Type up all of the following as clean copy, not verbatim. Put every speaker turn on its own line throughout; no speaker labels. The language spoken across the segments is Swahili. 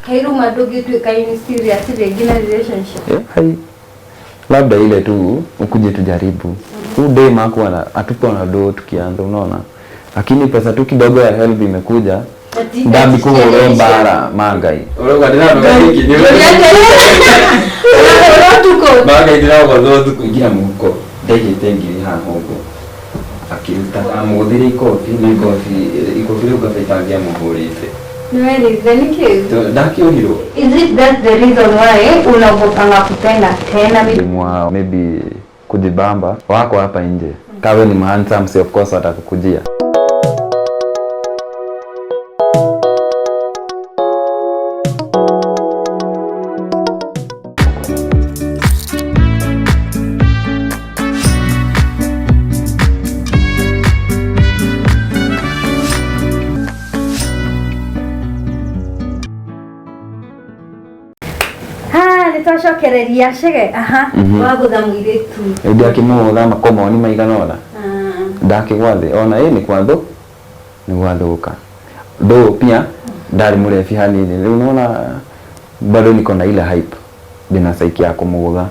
Kairu madogi tu kaini serious regular relationship.
Hai. Labda ile tu ukuje tujaribu. Day makuwa atupo na do tukianza unaona. Lakini pesa tu kidogo ya help imekuja. Ndabi kuhoro bara magai.
Oroga ndina ndo hiki. Magai ndina kwa zote kuingia muko. Ndege tengi hapo. Akiruta amudhiri kofi ni kofi iko vile ukafitangia muhorite.
Really, then cute.
Is
it that the reason why unagopanga kupenda tena
maybe kujibamba wako hapa nje. Kawe ni handsome, of course watakukujia.
Shokereria shege wagutha muiretu
ndio akimuga makoma ni maiganona ndakigwathe ona ni kwatho ni gwathuka do pia ndari murefi hanini riu unaona bado niko na ile hype ndina saiki ya kumugutha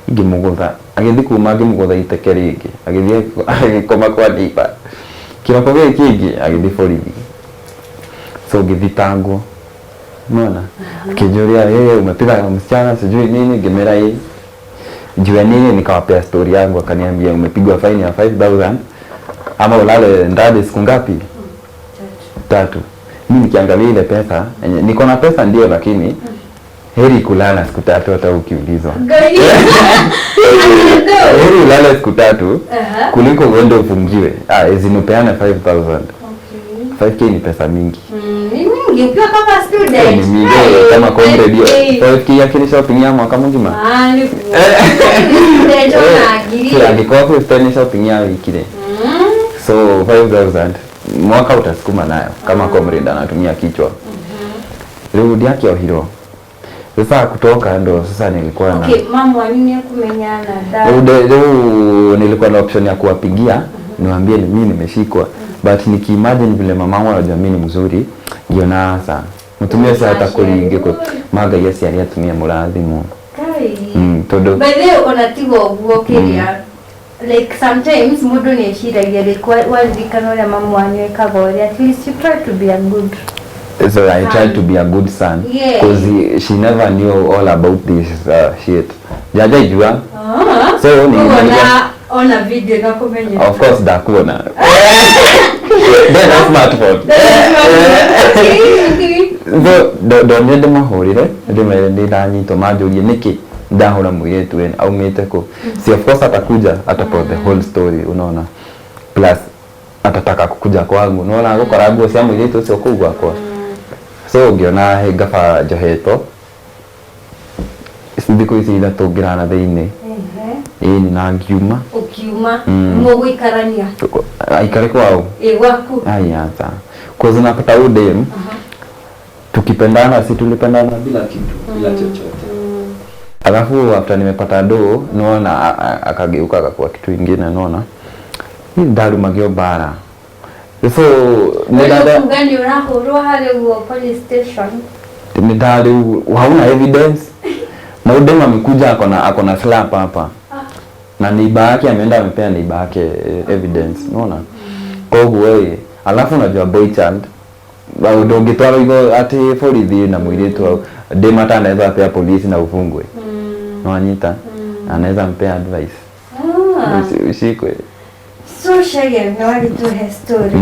ingimugutha agithi kuma ngimugutha iteke ringi agithi koma kwa dipa kiroko kingi agithi borithi so ngithitangwo unaona kijuria yeye umepiga msichana sijui nini gemera hii jua nini nikawapea story yangu akaniambia umepigwa fine ya 5000 ama ulale ndani siku ngapi 3 mimi nikiangalia ile pesa niko na pesa ndio lakini heri kulala siku 3 hata ukiulizwa heri ulale siku 3 kuliko uende ufungiwe zinopeana 5000 5k ni pesa mingi.
Ukiwa kama student.
Kama comrade hiyo. 5k yake shopping ya mwaka mzima.
Ni ndio naagiri.
Angekuwa spend shopping ya wiki ile. So 5000 mwaka utasukuma nayo kama comrade anatumia kichwa. Rudi yake ya hilo. Sasa kutoka ndo sasa nilikuwa na
mama nini kumenyana dada.
Nilikuwa na option ya kuwapigia niwaambie mimi nimeshikwa. But nikiimagine vile mamangu anajua mimi ni mzuri ndio naasa mtumia sasa hata kuligeko maga yesi aliyatumia muradhimu todo
by the way onatigo guokeria like sometimes mudu ni shida ile kwa wazikano ya mama wanyu kagore at least you try to be a good
so I tried to be a good son because she never knew all about this shit jaja jua so ni
ona video na kumenya
of course dakuona then a smartphone so don't need mahorire ndimere ndanyito majurie niki ndahora muiretu en au miteko si of course atakuja atapo the whole story unaona plus atataka kukuja kwangu unaona gukora nguo cia muiretu ucio kugwa kwa so ngiona he gaba joheto ndiko icira tungirana thiini ni na ngiuma
ukiuma mugwikarania
aikare kwao
waku
hata cause napata udem tukipendana si tulipendana bila kitu bila chochote alafu after nimepata do naona akageuka kwa kitu kingine naona hii ndaru magio bara so
nenda ngani urahoro hale wa police station
ndaru hauna evidence na udem amekuja akona slap hapa na neighbor yake ameenda amepea neighbor yake evidence unaona kwa hiyo wewe alafu unajua boy child ndio ngitwara hiyo ati police na mwiretu dema anaweza pea polisi na ufungwe unanyita anaweza mpea advice usikwe
so shege no wali tu story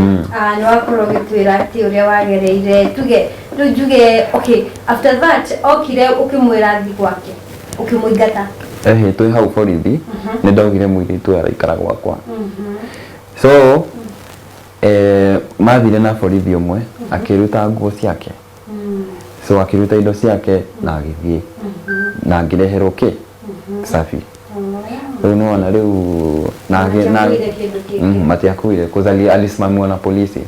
no akoroge twira ati uria wagereire tuge njuge okay after that okire ukimwira thi gwake ukimuigata
tu hau borithi ni ndogire muiritu araikara gwakwa so mathire na borithi umwe akiruta nguo ciake so akiruta indo ciake na agithie na ngireherwo ki safi unaona leo na matiakuire kuzali alisimamiwa na polisi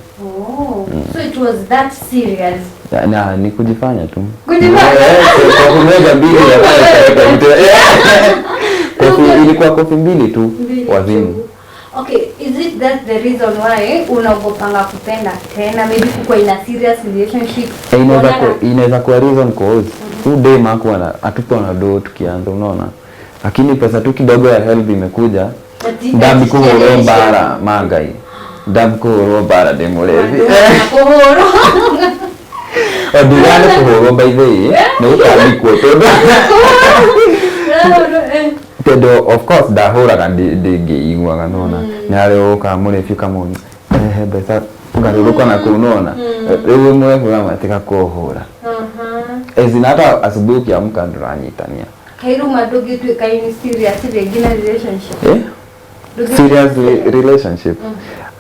so it was that serious
na ni kujifanya tu
kujifanya
kumega mbili ya kofi ilikuwa kofi mbili tu wazimu
okay is it think that's the reason why unaogopanga kupenda tena, maybe kuko in a serious relationship.
Inaweza kuwa reason cause tu dem hakuwa atupo na do tukianza, unaona, lakini pesa tu kidogo ya help imekuja dabi kuhoro bara magai dabi kuhoro bara demolevi kuhoro odurane kuhoro by the way no kabi kuoto Pero of course da hora kandi ingwa kanona nyale oka mure fika moni besa ngaruruka na kunona ewe mwe hura mateka kohora ezinata asubuhi kiamka nduranyitania
kairu madogi tu kaini serious relationship
serious relationship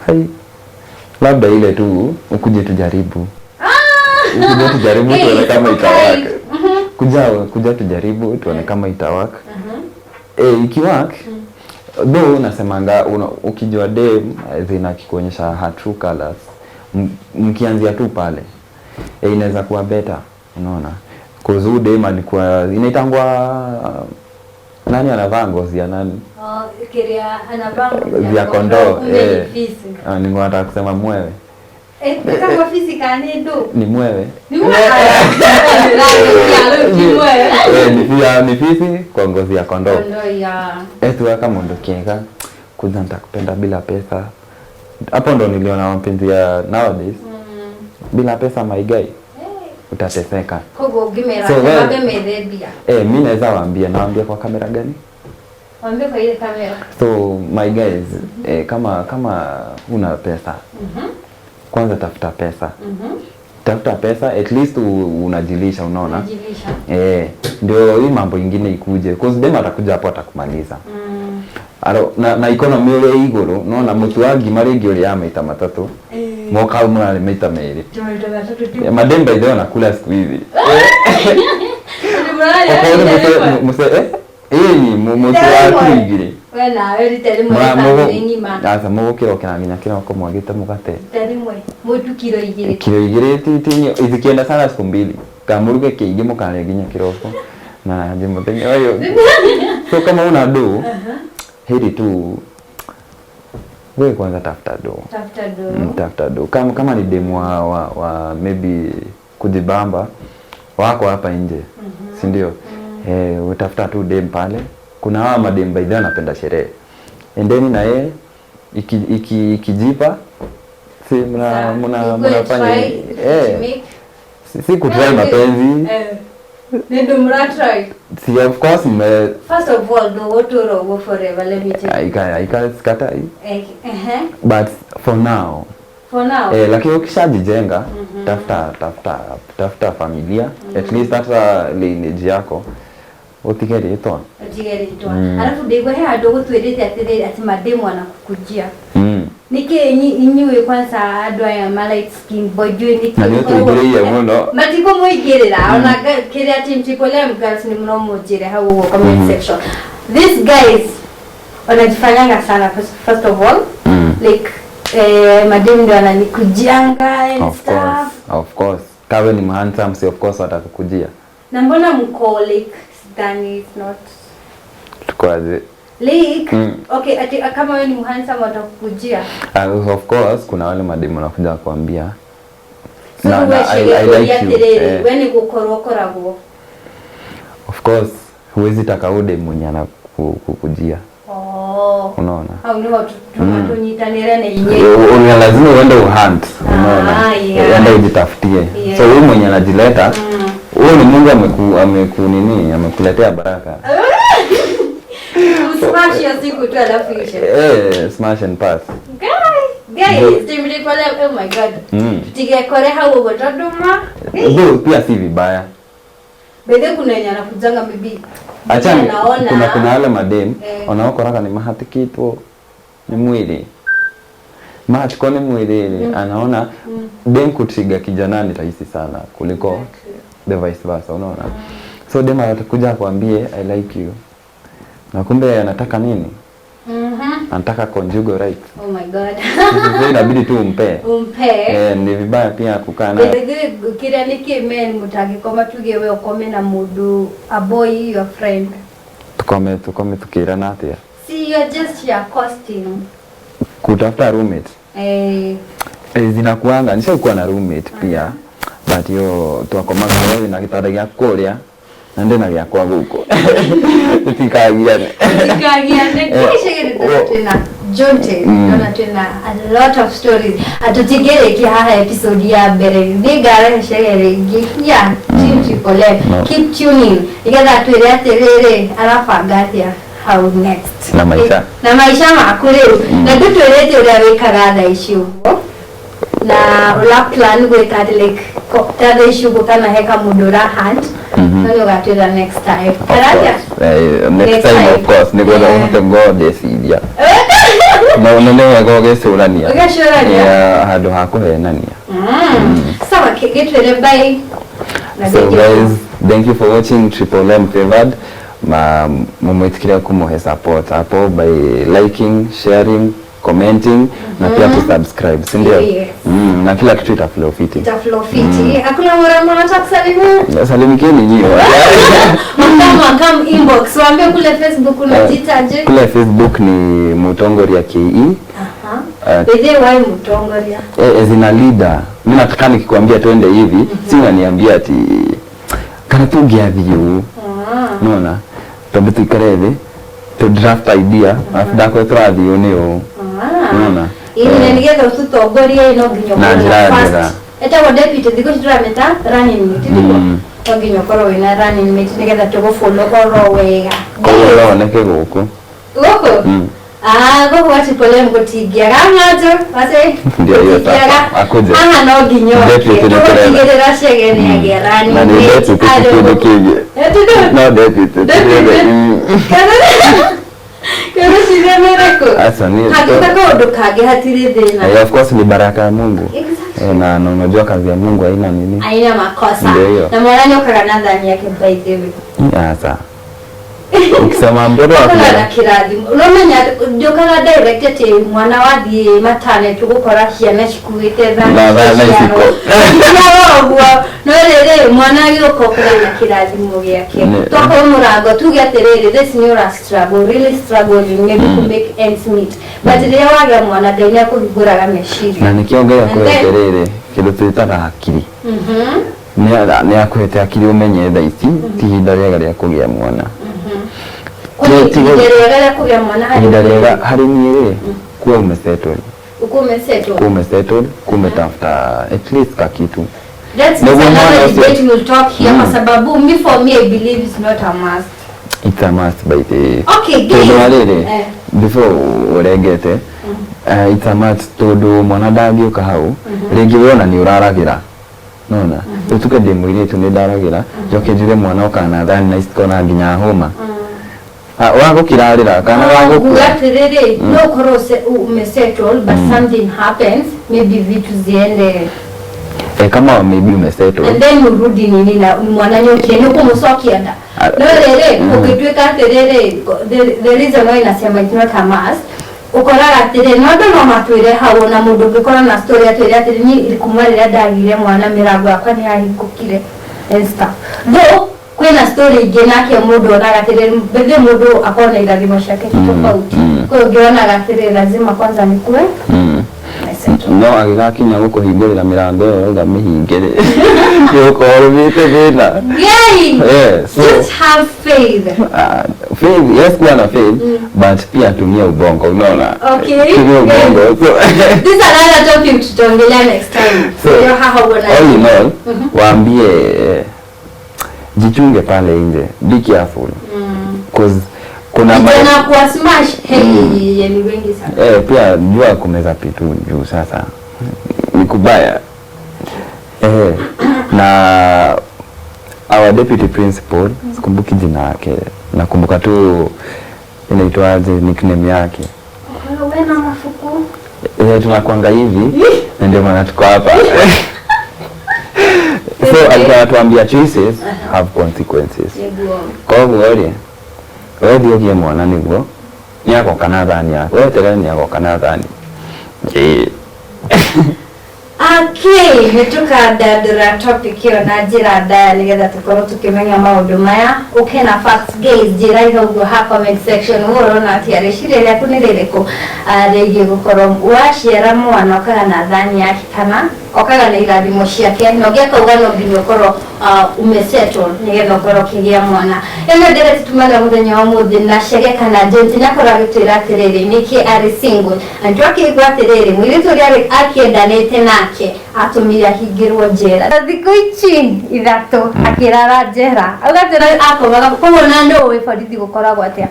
hai labda ile tu ukuje tujaribu ukuje tujaribu tuone kama itawaka kuja tujaribu tuone kama itawaka ikiwak though nasemanga ukijua dem zina kikuonyesha her true colors mkianzia tu pale inaweza kuwa better, unaona, cause dem alikuwa inaitangwa nani anavaa ngozi ya nani
kiria anavaa ngozi
ya kondoo ni ngwata kusema mwewe
kama physical ndo
ni mwewe ni fisi kwa ngozi ya kondoo tu kama ndo kienga kuja nitakupenda bila pesa. Hapo ndo niliona mapenzi ya nowadays. Bila pesa my guy utateseka.
Kogo gimera sababu medebia.
Mimi naweza naambia kwa kamera gani?
Waambie kwa ile kamera.
So my guys, kama una pesa. Kwanza tafuta pesa. Tafuta pesa, at least unajilisha, unaona.
Unajilisha.
Ndio hii mambo ingine ikuje. Cause dem atakuja hapo atakumaliza. Na economy ile igoro, unaona, mtu wangi maregi ile amaita matatu. Moka umra ameita meri. Mademba ndio nakula siku hizi. Ni mtu akigire.
Wena weri telimwe nyima.
Asa mugo kiro kinaminya kiro ko mwagite mugate.
Telimwe mutu kiro igire.
Kiro igire tinyo izikienda sana siku mbili. Kamuruge kiige mukane ginya kiroko. Na jimo tenyo ayo. So kama una do heri tu wewe kwanza tafuta do. Kama ni demo wa maybe kujibamba wako hapa nje. Si ndio? Utafuta tu dem pale. Kuna hawa madem by the way anapenda sherehe. Endeni na yeye ikijipa si mnafanya si kutry mapenzi.
Ndio mnatry.
Si of course
first of all do what to go forever, let me tell you.
I can't scatter. But for now lakini ukishajijenga tafuta familia, at least hata lineage yako utigere ito.
Alafu dego he adogo tuelete ati mademo anakukujia. Nike inyiwe kwanza adwa ya light skin boy jwe nike.
Na yote igire ya muno.
Matiko mo igirira ona kiri ati mtikole mgirls ni mno mojire hawo comment section. These guys wanajifanyanga sana first of all. Like madem ndio ananikujianga and stuff.
Of course. Kawe ni handsome, si of course watakukujia.
Na mbona mko like then it's not
tukwaje
like okay ati kama wewe ni handsome watakujia.
Of course kuna wale mademu wanakuja kuambia
so I like you when you kukorokora go.
Of course huwezi taka ude mwenye anakukujia. Unaona
au ni watu tunyitanira na yenyewe
una lazima uende uhunt, unaona uende ujitafutie. So wewe mwenye anajileta wewe ni Mungu amekuletea baraka.
Smash ya siku tu alafu ishe.
Smash and pass.
Guys, timbre pale, oh my god. Tige kore hawo botaduma.
Pia si vibaya.
Bede kuna yenye anakujanga bibi.
Acha kuna wale madem wanaokoraka ni mahati kitu ni mwili. Mahati kwa ni mwili anaona dem kutriga kijana ni rahisi sana kuliko the vice versa, unaona. So dem atakuja kuambie I like you. Na kumbe anataka nini? Anataka conjugal right.
Oh my god.
Sasa inabidi tu umpe. Ni vibaya pia kukaa na.
Kile niki men mutaki kama tugewe ukome na mudu a boy your friend.
Tukome tukira natia.
See, you're just your costume.
kutafuta roommate zinakuanga nishakuwa na roommate pia but yo twakomaga wewe na kitanda gya kuria na ndena gya kwa guko tikagiane
kisha Jonte na tena a lot of stories atutigere ki haha episode ya mbere ni gara shegere gifia Triple keep tuning igada twire atirere arafanga atia how next na maisha makure na tutwirete uria wikaga tha icio na ula plan gwika like tha icio kana heka mundu ra hand no gatwira next time
next time of course ni goda uhote ngode cidia no nene gogecurania ya handu ha kuhenania
sawa kitwire bye.
So guys, thank you for watching Triple M Favored. Mumwitikiria kumuhe support hapo by liking, sharing, commenting na pia kusubscribe, si ndio? Na kila kitu itaflow fiti.
Hakuna mrembo anataka kusalimia?
Salimikeni nyinyi.
Come inbox, waambie kule Facebook unajitaje?
Kule Facebook ni Mutongoria KE.
Bede why Mutongoria?
Zina leader. Mimi nataka nikikwambia twende hivi, si unaniambia ati kana tugia view. Unaona? Tondu tukareve to draft idea after ko trathi unio. Unaona?
Ili nigetha ututongoria ino nginyo.
Na njira.
Eta wa deputy thiko turameta running meeting ndiko. Nginyo korwo wina running meeting nigetha tugo follow korwo wega.
Korwo neke guku.
Guku? Gogo wati pole mgotigia gamajo wase
ndio hiyo sasa akuje
no ginyo tugotigerera shegeni agerani
na ni deputy tukige no deputy
kana shiremereko
asa ni
hakutaka odokage hatire thina
of course ni baraka ya Mungu na unajua kazi ya Mungu haina nini
haina makosa na mwanani ukaga ndani yake by the way
sasa ukisema mbona
akala kirathi unomenya ndokaga directed mwana wathi matane tugukora ciana cikuite thana
na isiko
no rere mwana yoko kana kirathi mugiake toko murango tuge atiriri this new struggle really struggling maybe to make ends meet but rere waga mwana ndenya kuhiguraga meciria
na nikiongea kwa atiriri kido twitaga akili ni akwete akili umenye tha ici ti hinda rega ria kugia mwana Idarega hari niye kuwa umesettle. Kumetafuta at least kakitu.
That's another debate we'll talk here kwa sababu me for me I believe it's not a must.
It's a must by the
okay guys.
Before uregete it's a must todo mwanadamu yuka hau regi wona ni uraragira. Nona utuke demwire tunidaragira joke jire mwana okana thani na isikona nginya homa. Wago kirarira kana wago
kuatirere no korose umesettle but something happens maybe vitu ziende
kama maybe umesettle
and then urudi nini na mwana nyoke ni kumusokia nda no rere ukitweka terere the reason why nasema it's not a must ukoraga terere no ndo matwire hawo na mundu ngikora na story atwire atiri ni ilikumwarira ndagire mwana mirango akwa ni ahikukire and stuff though kwena story genake mundu onaga tere bebe mundu akona irathimo shake tofauti kwa hiyo ngeonaga tere lazima kwanza nikue
no agigakinya gukuhingurira mirango yo ga mihingire yuko orumite bina
just have faith
faith yes kwa na faith but pia tumia ubongo unaona
tumia
ubongo so
this is another topic tutaongelea next time so how
all in all waambie jichunge pale nje, be careful cause kuna
na kwa smash ni wengi sana
pia jua kumeza pitu juu sasa ni kubaya na our deputy principal sikumbuki jina yake nakumbuka tu inaitwaje nickname yake
wewe na mafuku
tunakwanga hivi ndio maana tuko hapa so alikuwa anatuambia choices have consequences. Kwa hivyo wewe ndio mwana niguo ni yako kana dhani yako wewe tena ni yako kana dhani
Okay, nĩtũkandandũra topic ĩyo na njĩra ndaya nĩgetha tũkorwo tũkĩmenya maũndũ maya. Ũkena facts guys, njĩra ĩhauguo ha comment section ũrona atĩa rĩciria rĩaku nĩ rĩrĩkũ rĩgiĩ gũkorwo waciara mwana ũkaga na thani yake kana okaga na irathimo ciake na ũgĩaka uga no nginya ũkorwo umesettle nĩgetha ũkorwo ũkĩgĩa mwana. Ĩno ndĩreti tumana mũthenya wa mũthĩ na Chege kana Jonte nĩakorwo agĩtwĩra atĩrĩrĩ nĩkĩ arĩ single na nĩtwakĩigua atĩrĩrĩ mũirĩtu ũrĩa akĩendanĩte nake atũmire ahingĩrwo njera thikũ ici ithatũ akĩrara njera agatwĩra akomaga koguo na nĩũĩ borithi gũkoragwo atĩa.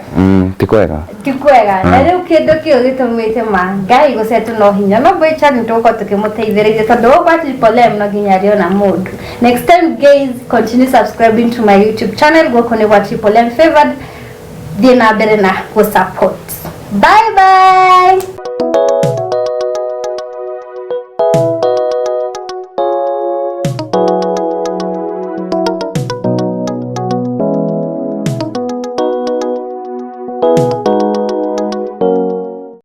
Ti kwega na rĩu kĩndũ kĩu gĩtũmĩte Ngai gũcetwo no hinya no Boycha nĩtũgũkorwo tũkĩmũteithĩrĩria tondũ gũkwa Triple no nginya arĩona mũndũ. Next time guys, continue subscribing to my YouTube channel gũkũ nĩ gwa Triple favored thiĩ na mbere na support. Bye bye.